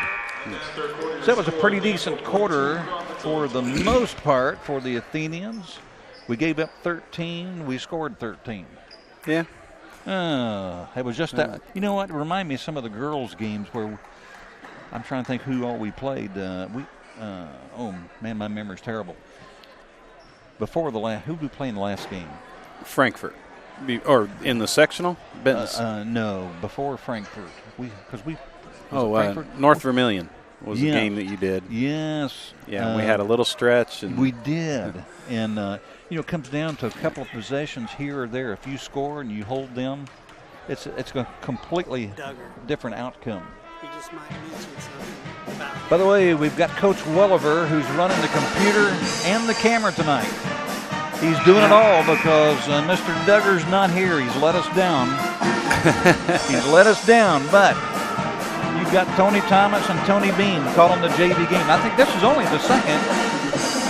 So that was a pretty decent quarter for the most part for the Athenians. We gave up 13. We scored 13. Yeah. It was just that. You know what? Remind me of some of the girls' games where I'm trying to think who all we played. Oh, man, my memory's terrible. Before the last, who did we play in the last game? Frankfurt. Or in the sectional? No, before Frankfurt. North Vermilion was the game that you did. Yes. Yeah, we had a little stretch. And we did. And, it comes down to a couple of possessions here or there. If you score and you hold them, it's a completely different outcome. He just might mention something about. By the way, we've got Coach Welliver, who's running the computer and the camera tonight. He's doing it all because Mr. Duggar's not here. He's let us down. But you've got Tony Thomas and Tony Bean calling the JV game. I think this is only the second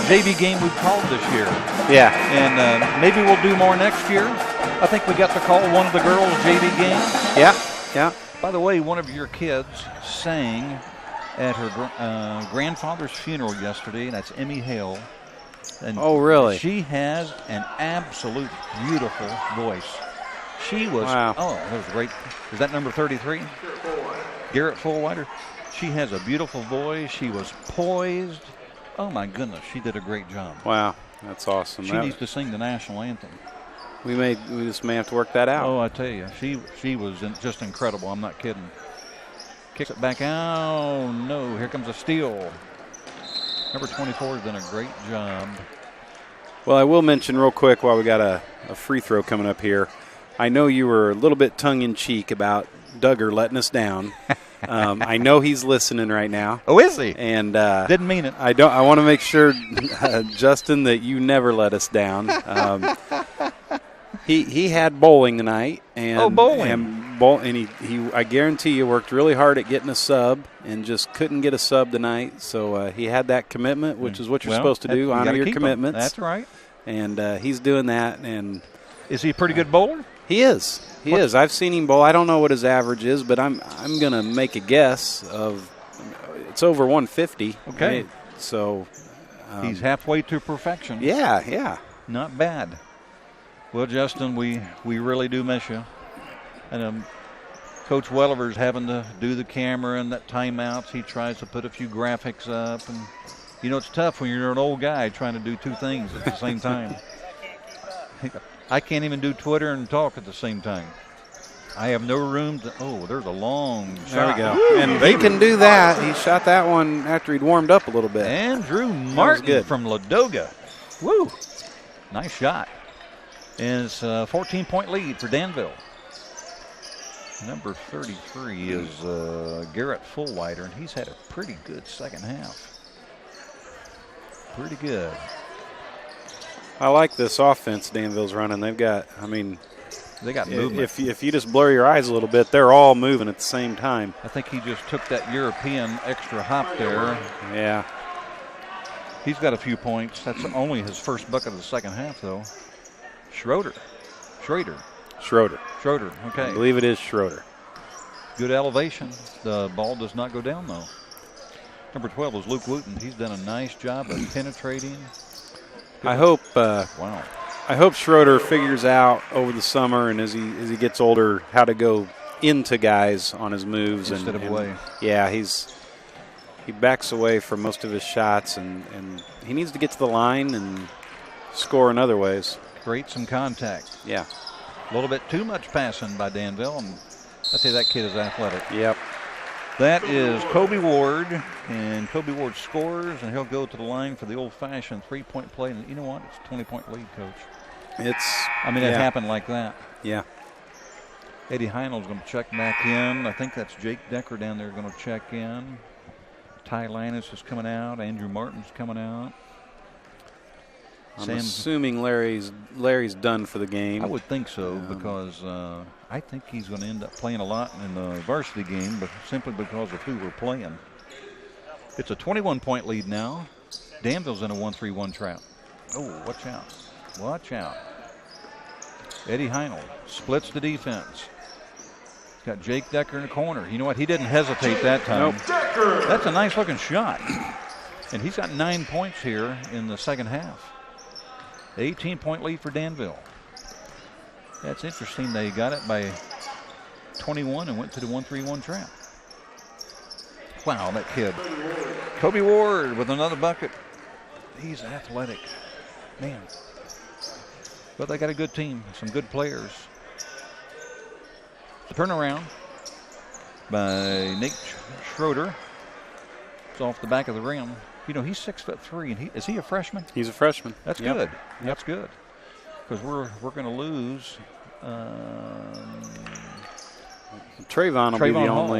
JV game we've called this year. Yeah. And maybe we'll do more next year. I think we got to call one of the girls' JV games. Yeah. By the way, one of your kids sang at her grandfather's funeral yesterday, and that's Emmy Hale. And oh, really? She has an absolute beautiful voice. She was, wow. Oh, that was great. Is that number 33? Garrett Fullwider. She has a beautiful voice. She was poised. Oh, my goodness. She did a great job. Wow. That's awesome. She needs to sing the national anthem. We just may have to work that out. Oh, I tell you. She was just incredible. I'm not kidding. Kicks it back out. Oh, no. Here comes a steal. Number 24 has done a great job. Well, I will mention real quick while we got a free throw coming up here. I know you were a little bit tongue-in-cheek about Duggar letting us down. I know he's listening right now. Oh, is he? And didn't mean it. I want to make sure, Justin, that you never let us down. He had bowling tonight. And, bowling. And he I guarantee you worked really hard at getting a sub and just couldn't get a sub tonight. So he had that commitment, which is what you're supposed to do, honor your commitments. That's right. And he's doing that. And is he a pretty good bowler? He is. He is. I've seen him bowl. I don't know what his average is, but I'm going to make a guess of it's over 150. Okay. Right? So he's halfway to perfection. Yeah. Not bad. Well, Justin, we really do miss you. And Coach Welliver's having to do the camera and that timeouts. He tries to put a few graphics up. And, it's tough when you're an old guy trying to do two things at the same time. I can't even do Twitter and talk at the same time. I have no room to. Oh, there's a long shot. There we go. And he can do that. He shot that one after he'd warmed up a little bit. Andrew Martin from Ladoga. Woo. Nice shot. And it's a 14-point lead for Danville. Number 33 is Garrett Fullwider, and he's had a pretty good second half. Pretty good. I like this offense Danville's running. They've got, they got movement. If you just blur your eyes a little bit, they're all moving at the same time. I think he just took that European extra hop there. Yeah. He's got a few points. That's only his first bucket of the second half, though. Schroeder. Okay. I believe it is Schroeder. Good elevation. The ball does not go down, though. Number 12 is Luke Wooten. He's done a nice job of penetrating. I hope. Wow. I hope Schroeder figures out over the summer and as he gets older how to go into guys on his moves instead of away. Yeah, he backs away from most of his shots and he needs to get to the line and score in other ways. Create some contact. Yeah. A little bit too much passing by Danville, and I say that kid is athletic. Yep. That is Kobe Ward, and Kobe Ward scores, and he'll go to the line for the old-fashioned three-point play. And you know what? It's a 20-point lead, Coach. It happened like that. Yeah. Eddie Heinel's going to check back in. I think that's Jake Decker down there going to check in. Ty Lannis is coming out. Andrew Martin's coming out. I'm assuming Larry's done for the game. I would think so because I think he's going to end up playing a lot in the varsity game, but simply because of who we're playing. It's a 21-point lead now. Danville's in a 1-3-1 trap. Oh, watch out. Watch out. Eddie Heinel splits the defense. Got Jake Decker in the corner. You know what? He didn't hesitate that time. Nope. That's a nice looking shot. And he's got 9 points here in the second half. 18-point lead for Danville. That's interesting. They got it by 21 and went to the 1-3-1 trap. Wow, that kid. Kobe Ward with another bucket. He's athletic. Man. But they got a good team, some good players. The turnaround by Nate Schroeder. It's off the back of the rim. You know, he's 6'3", and is he a freshman? He's a freshman. That's Yep. good. That's good. Because we're going to lose Trayvon will be the Hall.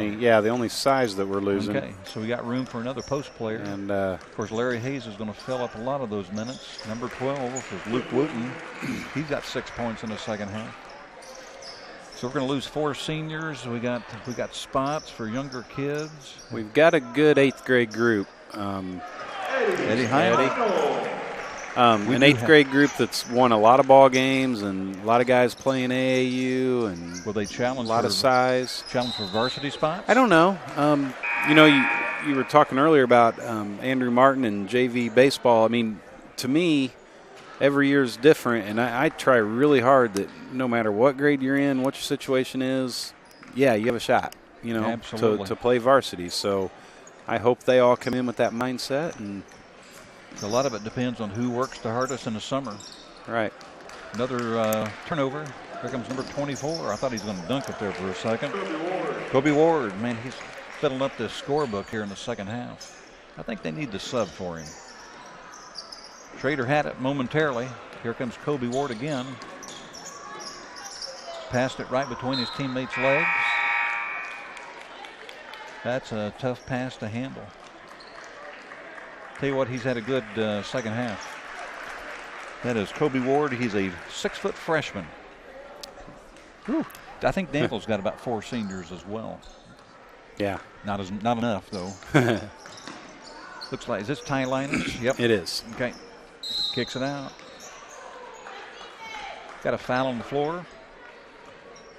only size that we're losing. Okay, so we got room for another post player. And of course, Larry Hayes is going to fill up a lot of those minutes. Number 12 is Luke Wooten. He's got 6 points in the second half. So we're going to lose 4 seniors. We got spots for younger kids. we've got a good 8th grade group. Eddie Hyde. An 8th grade group that's won a lot of ball games and a lot of guys playing AAU and Will they challenge a lot of size. Challenge for varsity spots? I don't know. You know, you were talking earlier about Andrew Martin and JV baseball. I mean, to me, every year is different, and I try really hard that no matter what grade you're in, what your situation is, yeah, you have a shot, you know, to play varsity. So I hope they all come in with that mindset. And a lot of it depends on who works the hardest in the summer. Right. Another turnover. Here comes number 24. I thought he was going to dunk it there for a second. Kobe Ward, man, he's filling up this scorebook here in the second half. I think they need the sub for him. Schrader had it momentarily. Here comes Kobe Ward again. Passed it right between his teammates' legs. That's a tough pass to handle. Tell you what, he's had a good second half. That is Kobe Ward. He's a 6-foot freshman. Whew. I think Danville's got about 4 seniors as well. Yeah. Not enough, though. Looks like, is this Ty Linus? Yep. It is. Okay. Kicks it out. Got a foul on the floor.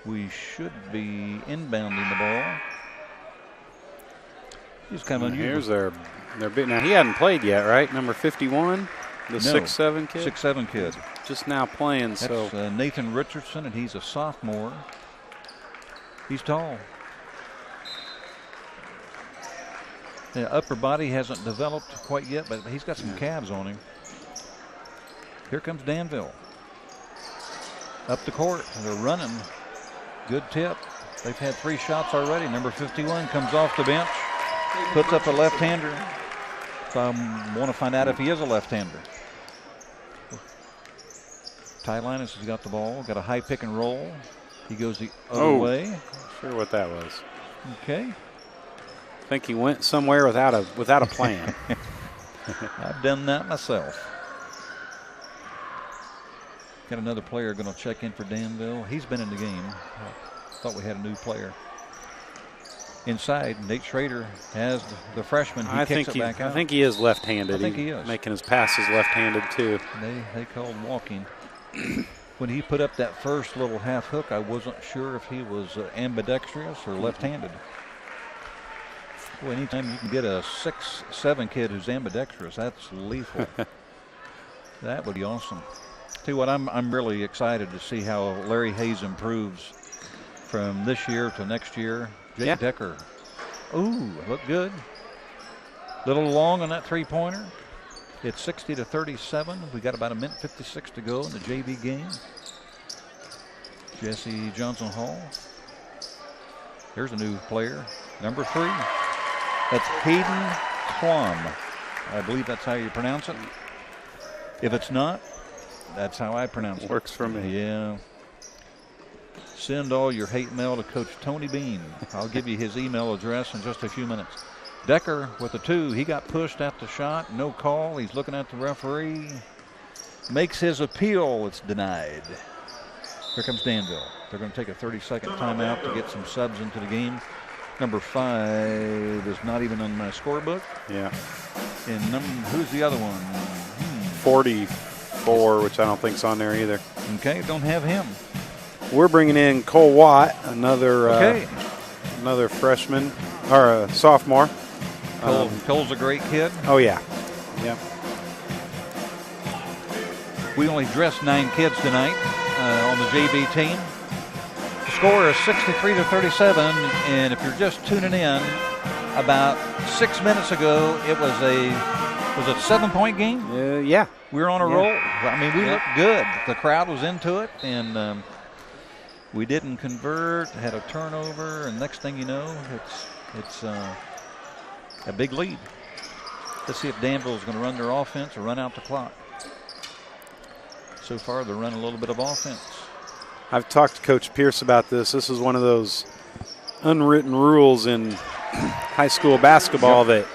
We should be inbounding the ball. He's kind of unusual. Here's their big. Now, he hadn't played yet, right? Number 51, the 6'7" kid? 6'7" kid. Just now playing. That's Nathan Richardson, and he's a sophomore. He's tall. The upper body hasn't developed quite yet, but he's got some calves on him. Here comes Danville. Up the court. They're running. Good tip. They've had 3 shots already. Number 51 comes off the bench. Puts up a left-hander. So I want to find out if he is a left-hander. Ty Linus has got the ball. Got a high pick and roll. He goes the other way. Not sure what that was. Okay. I think he went somewhere without a plan. I've done that myself. Got another player going to check in for Danville. He's been in the game. Thought we had a new player. Inside, Nate Schrader has the freshman. He kicks it back out. I think he is left-handed. I think he is. Making his passes left-handed, too. They called walking. When he put up that first little half hook, I wasn't sure if he was ambidextrous or left-handed. Boy, anytime you can get a 6'7" kid who's ambidextrous, that's lethal. That would be awesome. Tell you what, I'm really excited to see how Larry Hayes improves from this year to next year. Jake Decker. Ooh, looked good. Little long on that three-pointer. It's 60-37. We got about 1:56 to go in the JV game. Jesse Johnson Hall. Here's a new player, number 3. That's Hayden Klum. I believe that's how you pronounce it. If it's not, that's how I pronounce it. Works for me. Yeah. Send all your hate mail to Coach Tony Bean. I'll give you his email address in just a few minutes. Decker with the 2. He got pushed at the shot. No call. He's looking at the referee. Makes his appeal. It's denied. Here comes Danville. They're going to take a 30-second timeout to get some subs into the game. Number 5 is not even on my scorebook. Yeah. And who's the other one? 44, which I don't think's on there either. Okay, don't have him. We're bringing in Cole Watt, another freshman or a sophomore. Cole's a great kid. Oh yeah, yeah. We only dressed 9 kids tonight on the JV team. The score is 63-37, and if you're just tuning in, about 6 minutes ago, it was a 7-point game? Yeah. We were on a roll. I mean, we looked good. The crowd was into it, and we didn't convert, had a turnover, and next thing you know, it's a big lead. Let's see if Danville is going to run their offense or run out the clock. So far, they're running a little bit of offense. I've talked to Coach Pierce about this. This is one of those unwritten rules in high school basketball that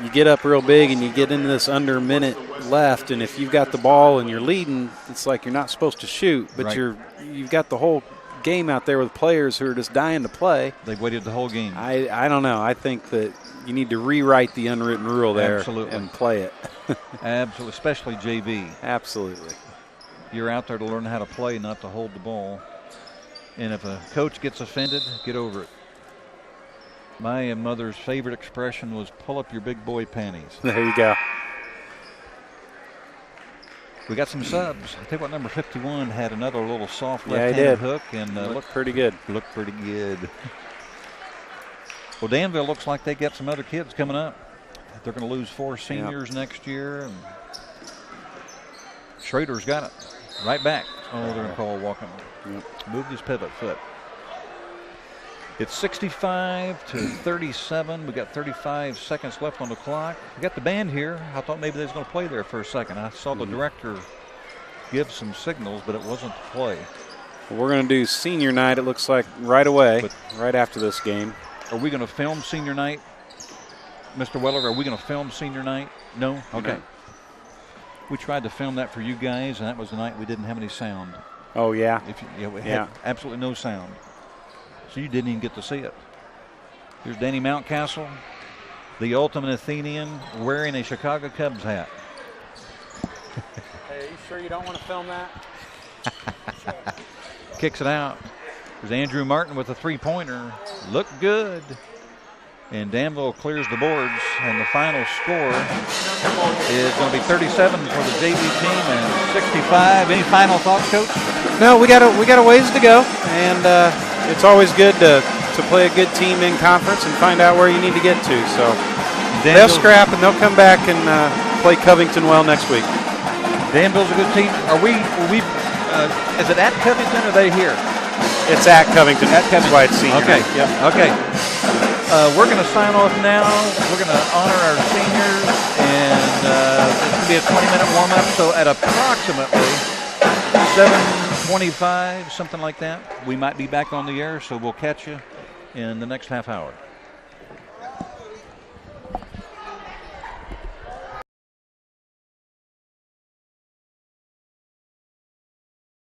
you get up real big and you get into this under minute left, and if you've got the ball and you're leading, it's like you're not supposed to shoot, but you've got the whole game out there with players who are just dying to play. They've waited the whole game. I don't know. I think that you need to rewrite the unwritten rule there and play it. Absolutely, especially JV. Absolutely. You're out there to learn how to play, not to hold the ball. And if a coach gets offended, get over it. My mother's favorite expression was pull up your big boy panties. There you go. We got some subs. I think what number 51 had another little soft left-handed hook and looked pretty good. Looked pretty good. Well, Danville looks like they got some other kids coming up. They're going to lose 4 seniors next year. And Schrader's got it right back. Oh, they're going to call walking. Moved his pivot foot. It's 65-37. We got 35 seconds left on the clock. We got the band here. I thought maybe they was going to play there for a second. I saw the director give some signals, but it wasn't to play. Well, we're going to do senior night, it looks like, right away, right after this game. Are we going to film senior night? Mr. Weller, are we going to film senior night? No? Okay. No. We tried to film that for you guys, and that was the night we didn't have any sound. Oh, yeah? We had absolutely no sound. So you didn't even get to see it. Here's Danny Mountcastle, the ultimate Athenian, wearing a Chicago Cubs hat. Hey, are you sure you don't want to film that? Kicks it out. There's Andrew Martin with a 3-pointer. Looked good. And Danville clears the boards, and the final score is going to be 37 for the JV team and 65. Any final thoughts, Coach? No, we got a ways to go, and it's always good to play a good team in conference and find out where you need to get to. So they'll scrap, and they'll come back and play Covington well next week. Danville's a good team. Are we is it at Covington or are they here? It's at Covington. At Covington. That's why it's senior. Okay. Yep. Okay. We're going to sign off now. We're going to honor our seniors, and it's going to be a 20-minute warm-up. So at approximately 7:25, something like that, we might be back on the air. So we'll catch you in the next half hour.